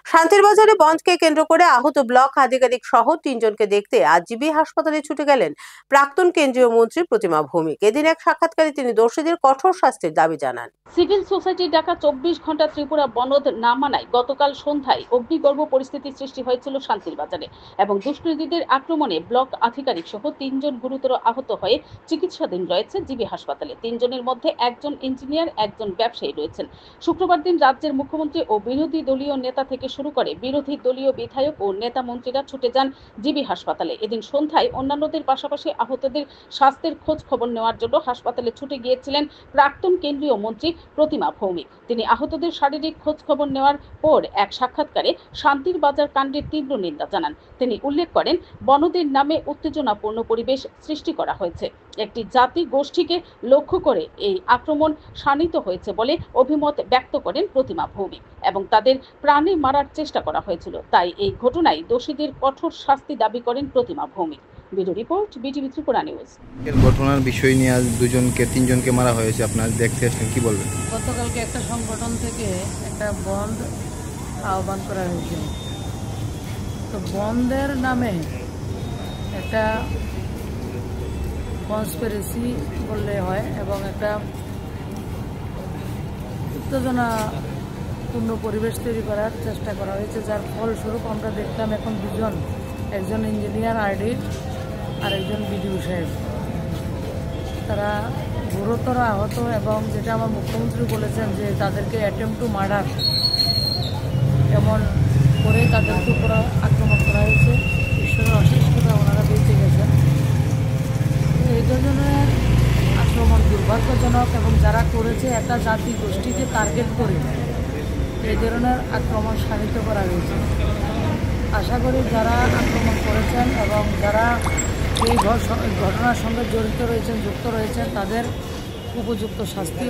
শান্তির বাজারে বন্ধকে কেন্দ্র করে আহত ব্লক আধিকারিক সহ ৩ জনকে দেখতে আজ জিবি হাসপাতালে ছুটে গেলেন প্রাক্তন কেন্দ্রীয় মন্ত্রী প্রতিমা ভৌমিক। এদিন এক সাক্ষাৎকারে তিনি দোষীদের কঠোর শাস্তির দাবি জানান। সিভিল সোসাইটির ডাকা ২৪ ঘন্টা ত্রিপুরা বনধ না মানায় গতকাল সন্ধ্যায় অগ্নিগর্ভ পরিস্থিতির সৃষ্টি হয়েছিল শান্তির বাজারে এবং দুষ্কৃতীদের আক্রমণে ব্লক আধিকারিক সহ ৩ জন গুরুতর আহত হয়ে চিকিৎসাধীন রয়েছে জিবি হাসপাতালে। ৩ জনের মধ্যে একজন ইঞ্জিনিয়ার, একজন ব্যবসায়ী রয়েছেন। শুক্রবার দিন রাজ্যের মুখ্যমন্ত্রী ও বিরোধী দলীয় নেতা থেকে শুরু করে বিরোধী দলীয় বিধায়ক ও নেতা মন্ত্রীরা ছুটে যান জিবি হাসপাতালে। এদিন সন্ধ্যায় অন্যান্যদের পাশাপাশি আহতদের স্বাস্থ্যের খোঁজ খবর নেওয়ার জন্য হাসপাতালে ছুটে গিয়েছিলেন প্রাক্তন কেন্দ্রীয় মন্ত্রী প্রতিমা ভৌমিক। তিনি আহতদের শারীরিক খোঁজ খবর নেওয়ার পর এক সাক্ষাৎকারে শান্তির বাজার কাণ্ডের তীব্র নিন্দা জানান। তিনি উল্লেখ করেন, বনদের নামে উত্তেজনাপূর্ণ পরিবেশ সৃষ্টি করা হয়েছে। একটি জাতি গোষ্ঠীকে লক্ষ্য করে এই আক্রমণ শাণিত হয়েছে বলে অভিমত ব্যক্ত করেন প্রতিমা ভৌমিক এবং তাদের প্রাণে মারার চেষ্টা করা হয়েছিল। তাই এই ঘটনায় দোষীদের কঠোর শাস্তি দাবি করেন Pratima Bhowmik. Bureau report, BTV Tripura news. এর ঘটনার বিষয় নিয়ে আজ ৩ জনকে মারা হয়েছে, আপনারা দেখতে আসলেন, কি বলবেন? গতকালকে একটা সংগঠন থেকে একটা বন্ধ আহ্বান করা হয়েছিল। তো বন্ধের নামে একটা কনস্পিরেসি বললে হয় এবং একটা উত্তেজনাপূর্ণ পরিবেশ তৈরি করার চেষ্টা করা হয়েছে, যার ফলস্বরূপ আমরা দেখলাম এখন দুজন, একজন ইঞ্জিনিয়ার আরডি আর একজন বিডিও সাহেব, তারা গুরুতর আহত এবং যেটা আমার মুখ্যমন্ত্রী বলেছেন যে তাদেরকে অ্যাটেম্প টু মার্ডার এমন করে তাদেরকে উপর আক্রমণ করা হয়েছে। ঈশ্বরের অসুস্থতা ওনারা বেঁচে গেছেন। এই ধরনের আক্রমণ দুর্ভাগ্যজনক এবং যারা করেছে একটা জাতি গোষ্ঠীকে টার্গেট করে এই ধরনের আক্রমণ শাণিত করা হয়েছে। আশা করি যারা আক্রমণ করেছেন এবং যারা এই ঘটনার সঙ্গে জড়িত রয়েছেন, যুক্ত রয়েছেন, তাদের উপযুক্ত শাস্তি